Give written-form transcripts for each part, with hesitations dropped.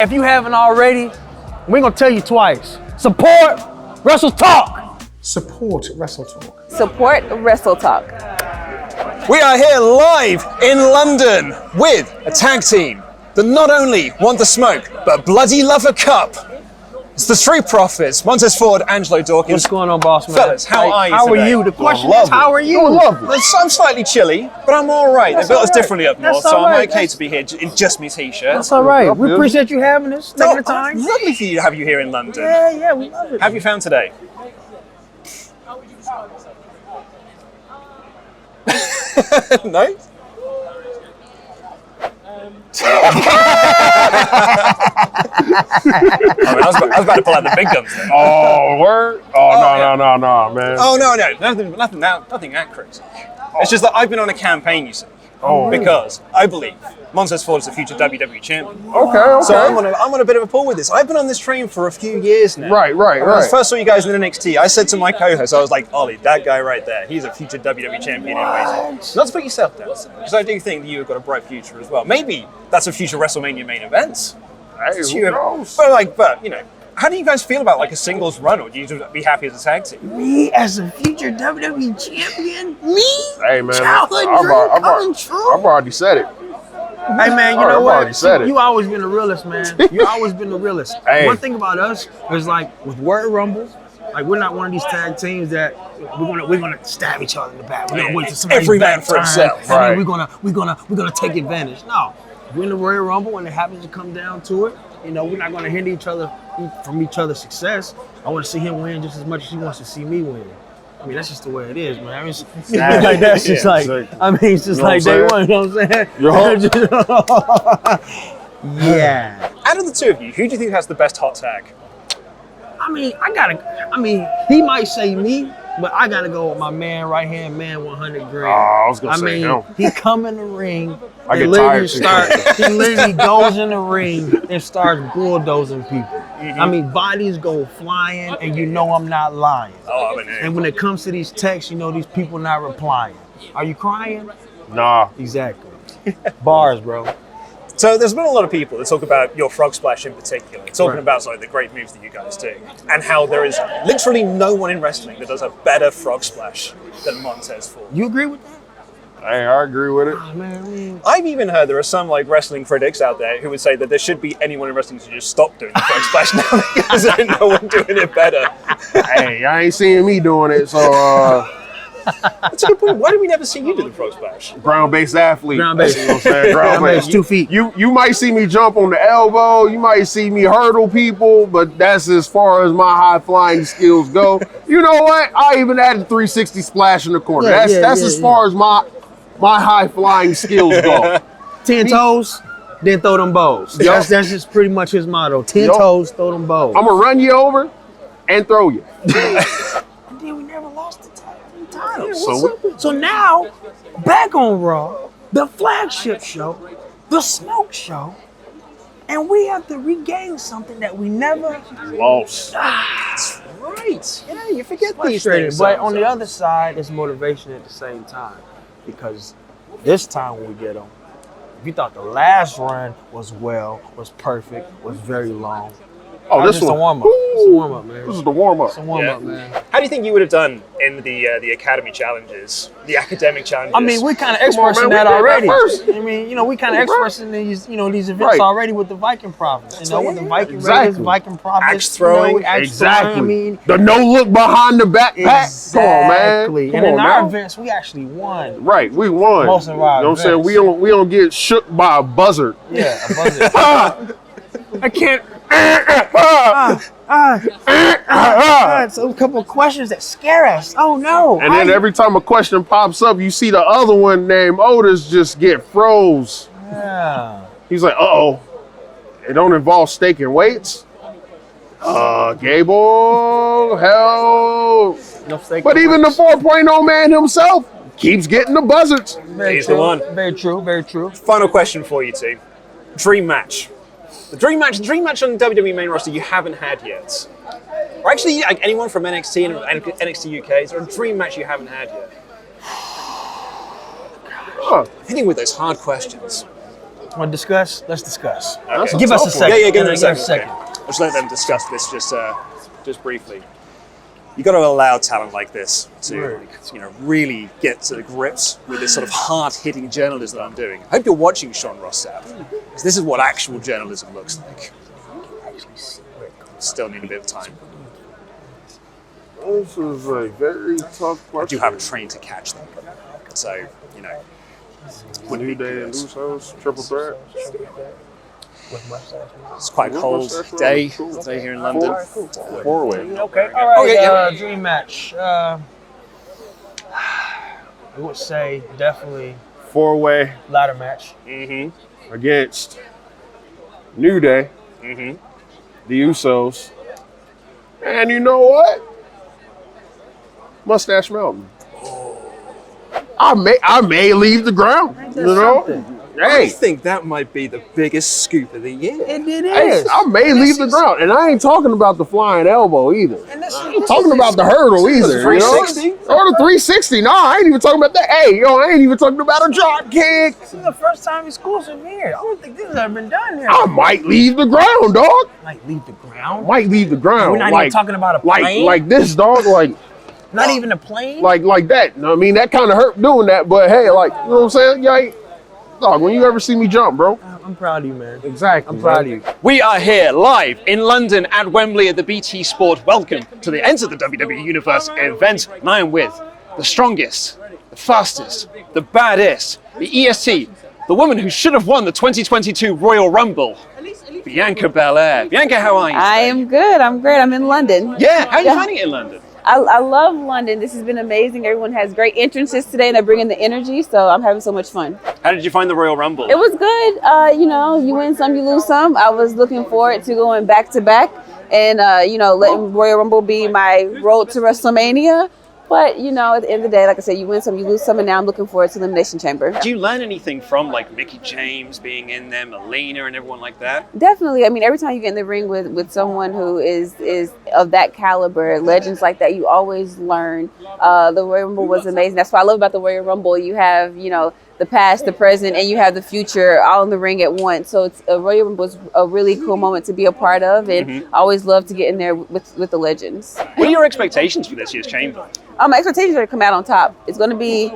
If you haven't already, we're gonna tell you twice. Support WrestleTalk. Support WrestleTalk. Support WrestleTalk. We are here live in London with a tag team that not only want the smoke, but bloody love a cup. It's the Street Profits, Montez Ford, Angelo Dawkins. What's going on, boss man? Fellas, how are you How today? are you? The question is, how are you? I'm slightly chilly, but I'm all right. They built us differently up north, so I'm okay to be here in just my t-shirt. That's all right. We appreciate you having us. Taking the time. Lovely for you to have you here in London. Yeah, we love it. How have you found today? No? I was about to pull out the big guns then. Oh, word? No, man. Oh, no. Nothing that crazy. It's just that I've been on a campaign, you see. Oh. Because I believe Montez Ford is the future WWE champion. Okay. So I'm on a bit of a pull with this. I've been on this train for a few years now. Right. When I first saw you guys in NXT, I said to my co-host, I was like, Ollie, that guy right there, he's a future WWE champion anyways. Not to put yourself down, because I do think that you've got a bright future as well. Maybe that's a future WrestleMania main event. Hey, who knows? But you know, how do you guys feel about like a singles run, or do you just be happy as a tag team? Me as a future WWE champion? Me? Hey, man. Childhood dream coming true? I've already said it. Hey man, you know I've already what? said it. You always been the realest, man. You always been the realest. Hey. One thing about us is like with Word Rumble, like we're not one of these tag teams that we're gonna stab each other in the back. We're gonna wait for somebody Every man for himself. and Right. then we're gonna take advantage. No, we're in the Royal Rumble when it happens to come down to it. You know, we're not gonna hinder each other from each other's success. I want to see him win just as much as he wants to see me win. I mean, that's just the way it is, man. I mean, like that's just like, I mean, it's just like day one. You know what I'm saying? Yeah. Out of the two of you, who do you think has the best hot tag? I mean, he might say me, but I gotta go with my man, right hand man, 100 grand. I was gonna say him. He come in the ring. I He get literally tired. he literally goes in the ring and starts bulldozing people. I mean, bodies go flying, and you know I'm not lying. Oh, I mean, And when it comes to these texts, you know these people not replying. Are you crying? Nah. Exactly. Bars, bro. So there's been a lot of people that talk about your frog splash in particular, talking Right. about the great moves that you guys do, and how there is literally no one in wrestling that does a better frog splash than Montez Ford. You agree with that? Hey, I agree with it. Oh, man, I mean, I've even heard there are some like wrestling critics out there who would say that there should be anyone in wrestling to just stop doing the frog splash now because there's no one doing it better. Hey, I ain't seeing me doing it, so That's a good point. Why do we never see you do the frog splash? ground-based athlete. Ground-based. You know what I'm saying? Ground-based, 2 feet. You might see me jump on the elbow, you might see me hurdle people, but that's as far as my high-flying skills go. You know what? I even added 360 splash in the corner. That's as far as my high-flying skills go. 10 toes, then throw them bows. Yup. That's just pretty much his motto. 10 Yup. toes, throw them bows. I'm going to run you over and throw you. And then we never lost the title. So So now, back on Raw, the flagship show, the smoke show, and we have to regain something that we never lost. Right. Yeah, you forget these frustrated. things. But on the other side, it's motivation at the same time. Because this time when we get on, if you thought the last run was perfect, was very long. Oh, this is a one. warm-up. It's a warm-up, man. This is the warm-up. It's a warm-up, man. How do you think you would have done in the Academy challenges, the academic challenges? I mean, we're kind of Come on, experts man, in we that did that already. first. I mean, you know, we kind of experts in these, these events Right. already with the Viking Prophets. You know, with the Viking Exactly. Raiders, Viking Prophets, Axe throwing. axe Exactly. throwing, I mean, The no look behind the backpack. exactly. Come on, man. Come And in on, our man. events, we actually won. Right, we won. Most of our you know what I'm saying? events. We don't get shook by a buzzard. Yeah, a buzzer. I can't. So a couple of questions that scare us. Oh no! And then every time a question pops up, you see the other one named Otis just get froze. Yeah. He's like, uh-oh. It don't involve steak and weights? Gable, hell. No steak But and even the weights. 4.0 man himself keeps getting the buzzards. Very He's the true. one. Very true. Very true. Final question for you two. Dream match. The dream match on the WWE main roster you haven't had yet. Or actually, like anyone from NXT and NXT UK, is there a dream match you haven't had yet? Huh. Hitting with those hard questions. Want to discuss? Let's discuss. That's Give us a tough one. second. Yeah, give them a Give us second. Let's let them discuss this just briefly. You got to allow talent like this to, really get to the grips with this sort of hard-hitting journalism that I'm doing. I hope you're watching Sean Ross Sapp, because this is what actual journalism looks like. Still need a bit of time. This is a very tough question. I do have a train to catch them, so New Day and Usos, triple threat. it's quite a cold day today here in London. Four-way. Okay. All right. Okay, Dream match. I would say definitely Four-way ladder match. against New Day, the Usos, and you know what? Moustache Mountain. I may leave the ground. You know? I Hey, think that might be the biggest scoop of the year. It hey, is. I may leave the ground, and I ain't talking about the flying elbow either. And this I ain't talking about the hurdle either. 360? You know? Or the 360. No, I ain't even talking about that. Hey, I ain't even talking about a drop kick. This is the first time exclusive here. I don't think this has ever been done here. I might leave the ground, dog. Like leave the ground. Might leave the ground. We're not even talking about a plane. like this, dog. Not even a plane. Like that. I mean, that kind of hurt doing that, but hey, you know what I'm saying? Yeah, dog, when you ever see me jump, bro? I'm proud of you, man. Exactly. I'm proud of you. We are here live in London at Wembley at the BT Sport. Welcome to the Enter the WWE Universe event. And I am with the strongest, the fastest, the baddest, the EST, the woman who should have won the 2022 Royal Rumble, Bianca Belair. Bianca, how are you today? I am good. I'm great. I'm in London. Yeah, how are you finding it in London? I love London. This has been amazing. Everyone has great entrances today and they're bringing the energy. So I'm having so much fun. How did you find the Royal Rumble? It was good. You win some, you lose some. I was looking forward to going back to back and, letting Royal Rumble be my road to WrestleMania. But, at the end of the day, like I said, you win some, you lose some, and now I'm looking forward to Elimination Chamber. Do you learn anything from Mickey James being in there, Melina and everyone like that? Definitely. I mean, every time you get in the ring with someone who is of that caliber, legends like that, you always learn. The Royal Rumble was amazing. That's what I love about the Royal Rumble. You have, the past, the present, and you have the future all in the ring at once. So it's a Royal Rumble was a really cool moment to be a part of, and I always love to get in there with the legends. What are your expectations for this year's Chamber? My expectations are to come out on top. It's going to be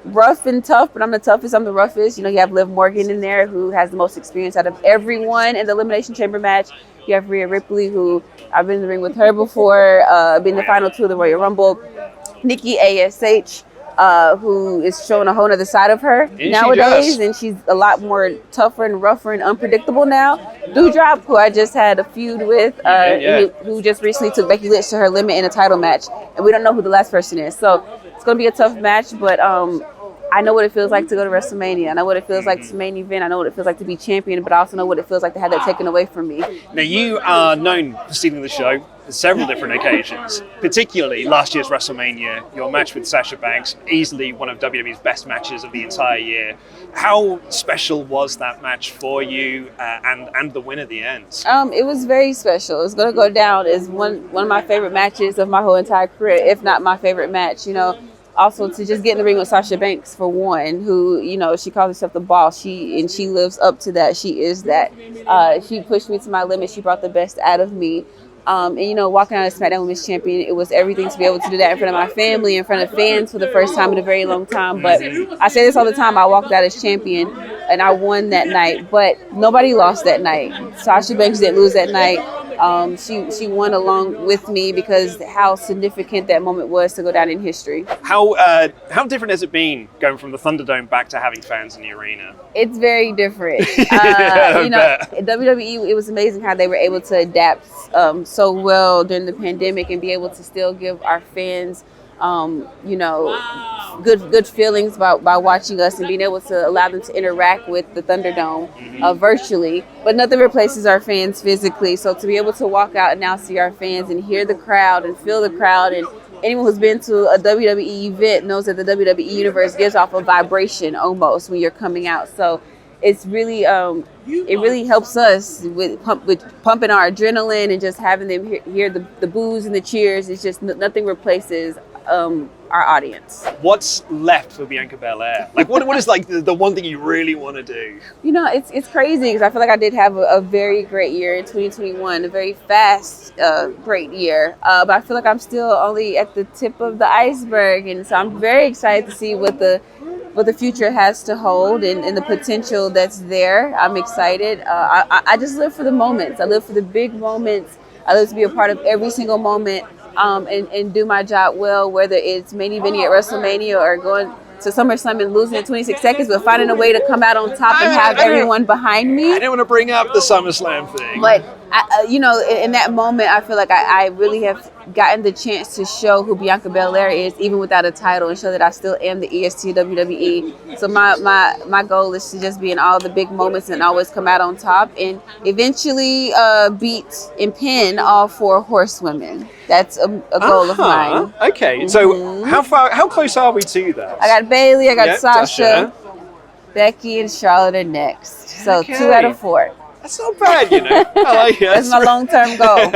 rough and tough, but I'm the toughest, I'm the roughest. You have Liv Morgan in there, who has the most experience out of everyone in the Elimination Chamber match. You have Rhea Ripley, who I've been in the ring with her before, been in the final two of the Royal Rumble. Nikki ASH, who is showing a whole other side of her nowadays, and she's a lot more tougher and rougher and unpredictable now. Doudrop, who I just had a feud with, who just recently took Becky Lynch to her limit in a title match, and we don't know who the last person is. So it's going to be a tough match, but I know what it feels like to go to WrestleMania. I know what it feels like to main event. I know what it feels like to be champion, but I also know what it feels like to have that taken away from me. Now, you are known for stealing the show on several different occasions, particularly last year's WrestleMania, your match with Sasha Banks, easily one of WWE's best matches of the entire year. How special was that match for you and the win at the end? It was very special. It's going to go down as one of my favorite matches of my whole entire career, if not my favorite match. Also to just get in the ring with Sasha Banks, for one, who, she calls herself the boss. She lives up to that. She is that. She pushed me to my limit. She brought the best out of me. Walking out as SmackDown Women's Champion, it was everything to be able to do that in front of my family, in front of fans for the first time in a very long time. But I say this all the time, I walked out as champion and I won that night, but nobody lost that night. Sasha Banks didn't lose that night. She won along with me because how significant that moment was to go down in history. How different has it been going from the Thunderdome back to having fans in the arena? It's very different. WWE, it was amazing how they were able to adapt so well during the pandemic and be able to still give our fans good feelings by watching us and being able to allow them to interact with the Thunderdome virtually. But nothing replaces our fans physically. So to be able to walk out and now see our fans and hear the crowd and feel the crowd, and anyone who's been to a WWE event knows that the WWE Universe gives off a vibration almost when you're coming out. So it's really, it really helps us with pumping our adrenaline and just having them hear the boos and the cheers. It's just nothing replaces our audience. What's left for Bianca Belair? Like, what is like the one thing you really want to do? You know, it's crazy because I feel like I did have a very great year in 2021, a very fast, great year. But I feel like I'm still only at the tip of the iceberg, and so I'm very excited to see what the future has to hold and the potential that's there. I'm excited. I just live for the moments. I live for the big moments. I live to be a part of every single moment. And do my job well, whether it's main eventing at WrestleMania or going to SummerSlam and losing in 26 seconds, but finding a way to come out on top and have everyone behind me. I didn't want to bring up the SummerSlam thing. But, you know, in that moment, I feel like I really have gotten the chance to show who Bianca Belair is, even without a title, and show that I still am the EST of WWE. So my goal is to just be in all the big moments and always come out on top and eventually beat and pin all 4 horsewomen. That's a goal of mine. Okay, so how close are we to that? I got Bailey, I got Sasha, Becky, and Charlotte are next. So 2 out of 4. That's not bad, you know. I like it. That's my long-term goal.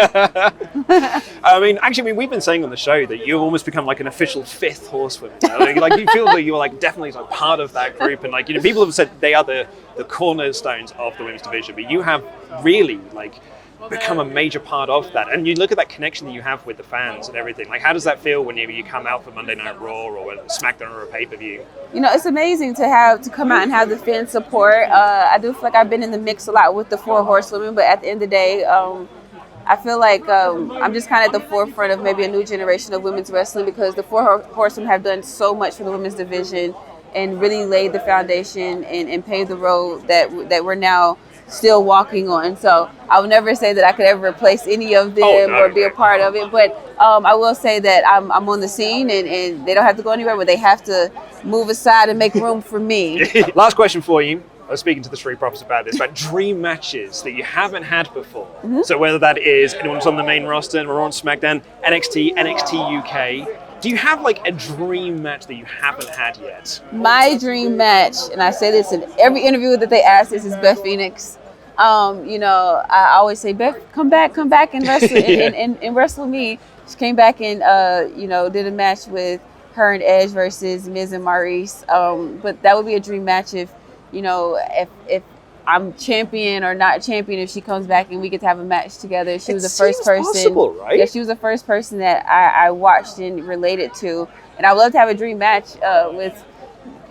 I mean, actually, we've been saying on the show that you've almost become like an official 5th horsewoman. Like you feel that you're like definitely like part of that group, and like, you know, people have said they are the cornerstones of the women's division, but you have really like become a major part of that. And you look at that connection that you have with the fans and everything. Like, how does that feel when you come out for Monday Night Raw or Smackdown or a pay-per-view? You know, it's amazing to come out and have the fan support. I do feel like I've been in the mix a lot with the 4 horsewomen, but at the end of the day, I feel like I'm just kind of at the forefront of maybe a new generation of women's wrestling, because the 4 horsewomen have done so much for the women's division and really laid the foundation and paved the road that we're now still walking on. So I would never say that I could ever replace any of them or be a part of it, but I will say that I'm on the scene and they don't have to go anywhere, but they have to move aside and make room for me. Last question for you. I was speaking to the Street Profits about this, about dream matches that you haven't had before. So whether that is anyone who's on the main roster and we're on SmackDown, NXT, NXT UK, do you have like a dream match that you haven't had yet? My dream match, and I say this in every interview that they ask, this is Beth Phoenix. You know, I always say, Beth, come back and wrestle and wrestle me. She came back and you know, did a match with her and Edge versus Miz and Maurice. But that would be a dream match if, you know, if I'm champion or not champion, if she comes back and we get to have a match together. She was the first person. Possible, right? Yeah, she was the first person that I watched and related to. And I would love to have a dream match with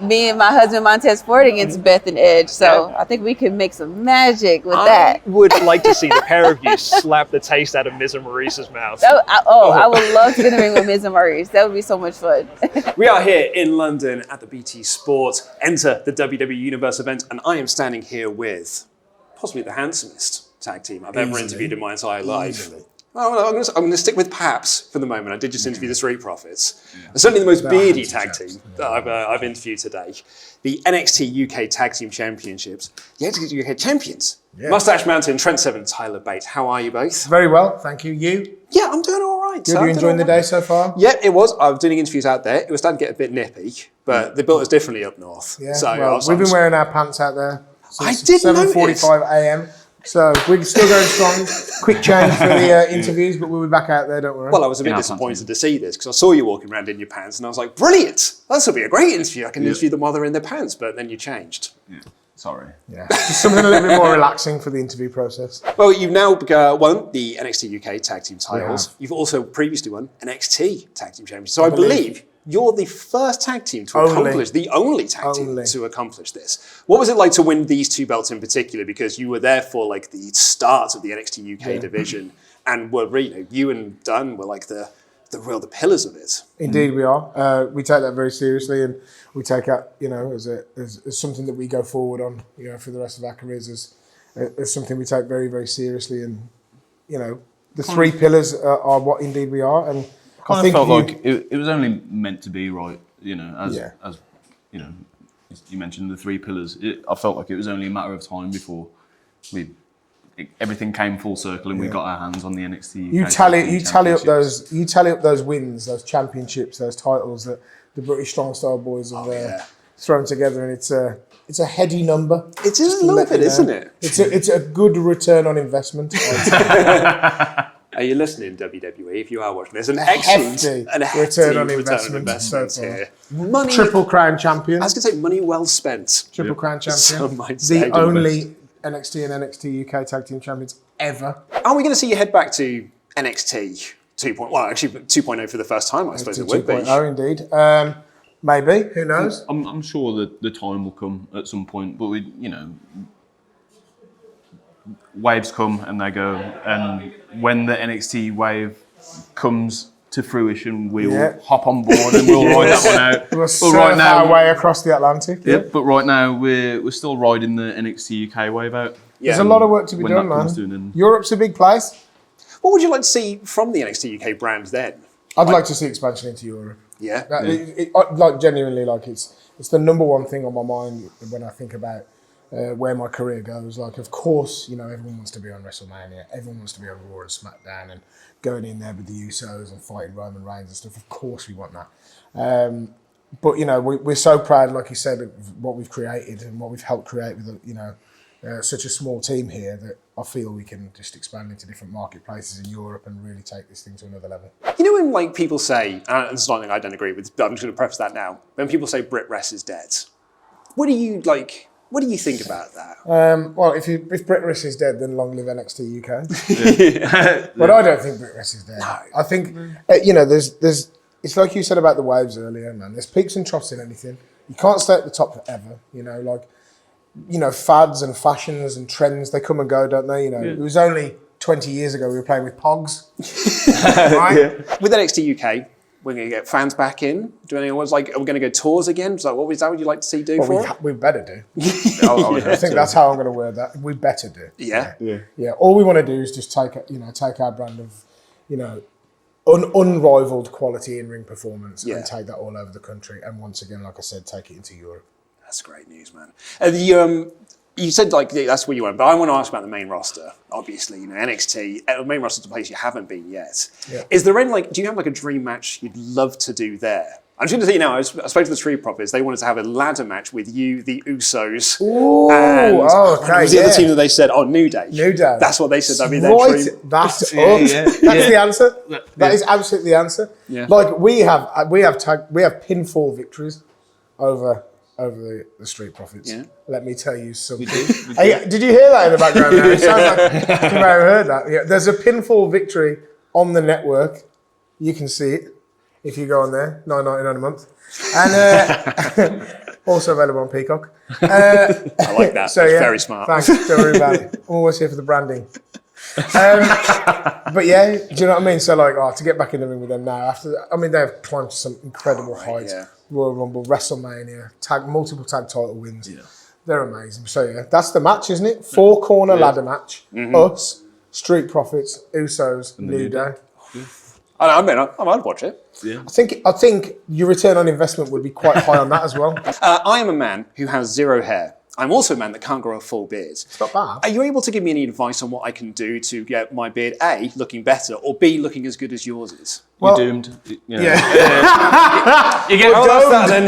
me and my husband Montez Ford against Beth and Edge. So I think we could make some magic with that. I would like to see the pair of you slap the taste out of Miz and Maurice's mouth. I would love to get in the ring with Miz and Maurice. That would be so much fun. We are here in London at the BT Sport Enter the WWE Universe event, and I am standing here with possibly the handsomest tag team I've ever interviewed in my entire life. Oh, I'm going to stick with Paps for the moment. I did just interview the Street Profits. Yeah. Certainly the most beardy tag team that I've interviewed today. The NXT UK Tag Team Championships. The NXT UK Champions. Yeah. Moustache Mountain, Trent Seven, Tyler Bates. How are you both? Very well, thank you. You? Yeah, I'm doing all right. Good, you enjoying the day so far? Yeah, it was. I was doing interviews out there. It was starting to get a bit nippy, but they built us differently up north. Yeah, so well, we've been wearing our pants out there since I did 7:45 a.m. So we're still going strong. Quick change for the interviews, but we'll be back out there, don't worry. Well, I was a bit disappointed to see this because I saw you walking around in your pants and I was like, brilliant! This will be a great interview. I can interview them while they're in their pants, but then you changed. Yeah. Sorry. Yeah. Just something a little bit more relaxing for the interview process. Well, you've now won the NXT UK Tag Team titles. You've also previously won NXT Tag Team Championship. So I believe you're the first tag team to accomplish, the only tag team to accomplish this. What was it like to win these 2 belts in particular? Because you were there for like the start of the NXT UK division, and were really, you and Dunn were like the pillars of it. Indeed, we are. We take that very seriously, and we take that, you know, as something that we go forward on, you know, for the rest of our careers as something we take very, very seriously. And you know, the 3 pillars are what indeed we are, and I think felt like it was only meant to be, right? You know, as you know, you mentioned the 3 pillars. I felt like it was only a matter of time before everything came full circle and we got our hands on the NXT. You tally up those wins, those championships, those titles that the British Strong Style boys have thrown together, and it's a heady number. It is a little bit, isn't it? It's a good return on investment. You're listening, WWE, if you are watching this. An excellent return on investment here. Money, Triple Crown champion. I was going to say money well spent. Triple Crown champion. Some might say, the only NXT and NXT UK tag team champions ever. Are we going to see you head back to NXT 2.0? Well, actually 2.0 for the first time, I suppose it would be. 2.0 indeed. Maybe, who knows? I'm sure that the time will come at some point, but waves come and they go, and when the NXT wave comes to fruition, we'll hop on board and we'll ride that one out. We'll surf our way across the Atlantic. Yep, but right now we're still riding the NXT UK wave out. Yeah. There's a lot of work to be done, man. Europe's a big place. What would you like to see from the NXT UK brand then? I'd like to see expansion into Europe. Yeah. Like genuinely, like it's the number one thing on my mind when I think about where my career goes. Like, of course, everyone wants to be on WrestleMania. Everyone wants to be on Raw and SmackDown and going in there with the Usos and fighting Roman Reigns and stuff. Of course, we want that. But we're so proud, like you said, of what we've created and what we've helped create with such a small team here that I feel we can just expand into different marketplaces in Europe and really take this thing to another level. When people say, and it's not something I don't agree with, but I'm just going to preface that now. When people say Brit Rest is dead, what do you think about that? Well, if Brit Rest is dead, then long live NXT UK. But I don't think Brit Rest is dead. No. I think there's. It's like you said about the waves earlier, man. There's peaks and troughs in anything. You can't stay at the top forever. Fads and fashions and trends, they come and go, don't they? It was only 20 years ago we were playing with Pogs. Right? Yeah. With NXT UK, we're going to get fans back in. Are we going to go tours again? So what would you like to see for it? We better do. I think that's how I'm going to word that. We better do. Yeah. All we want to do is just take our brand of, unrivaled quality in ring performance and take that all over the country. And once again, like I said, take it into Europe. That's great news, man. You said that's where you went, but I want to ask about the main roster. Obviously, NXT, main roster's a place you haven't been yet. Yeah. Is there any do you have a dream match you'd love to do there? I'm just going to tell you now, I spoke to the Street Profits. They wanted to have a ladder match with you, the Usos, and the other team that they said, New Day. New Day. That's what they said. That'd be their dream. That's us. That's the answer. That is absolutely the answer. Yeah. We have pinfall victories over the Street Profits. Yeah. Let me tell you something. Did you hear that in the background now? It sounds like you may have heard that. Yeah, there's a pinfall victory on the network. You can see it if you go on there, $9.99 a month. And also available on Peacock. I like that. So, That's very smart. Thanks. Don't worry about it. I'm always here for the branding. But do you know what I mean? So to get back in the ring with them now, they've climbed to some incredible heights. Yeah. Royal Rumble, WrestleMania, multiple tag title wins. Yeah. They're amazing. So that's the match, isn't it? 4-corner ladder match. Mm-hmm. Us, Street Profits, Usos, New Day. I'd watch it. Yeah. I think your return on investment would be quite high on that as well. I am a man who has zero hair. I'm also a man that can't grow a full beard. It's not bad. Are you able to give me any advice on what I can do to get my beard, A, looking better, or B, looking as good as yours is? Well, you're doomed. Yeah. You get that then,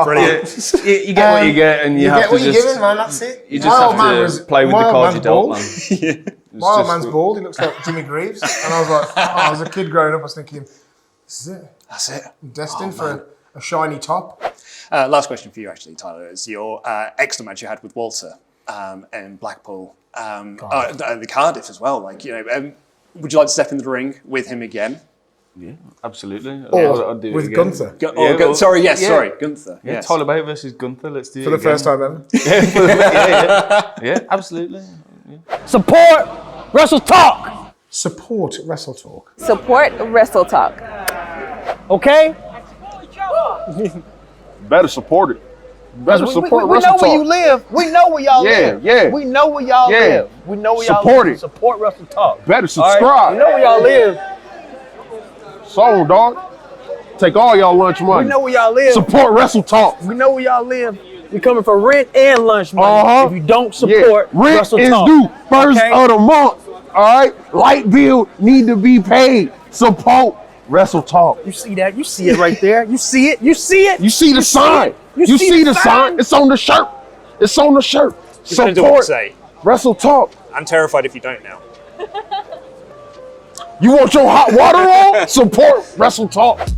Brilliant. You get what you get, and you have get what you're given, man. That's it. You just have to play with the cards you dealt, man. My old man's bald. He looks like Jimmy Greaves. And I was like, as a kid growing up, I was thinking, this is it. That's it. I'm destined for a shiny top. Last question for you, actually, Tyler, is your excellent match you had with Walter in Blackpool, the Cardiff as well. Would you like to step in the ring with him again? Yeah, absolutely. Or with Gunther. Sorry, Gunther. Yeah, yes. Tyler Bate versus Gunther. Let's do it for the first time ever. Yeah, absolutely. Yeah. Support WrestleTalk. Support WrestleTalk. Support WrestleTalk. Okay. Better support it. Better support we know where you live. We know where y'all live. Yeah. We know where y'all live. We know where y'all support live. It. Support WrestleTalk. Better subscribe. Right? We know where y'all live. So, dog. Take all y'all lunch money. We know where y'all live. Support WrestleTalk. We know where y'all live. We coming for rent and lunch money. If you don't support rent WrestleTalk. Rent is due first of the month. All right? Light bill need to be paid. Support WrestleTalk. You see that? You see it right there. You see it? You see it? You see the sign. You see the sign? It's on the shirt. It's on the shirt. Support WrestleTalk. WrestleTalk. I'm terrified if you don't now. You want your hot water on? Support WrestleTalk.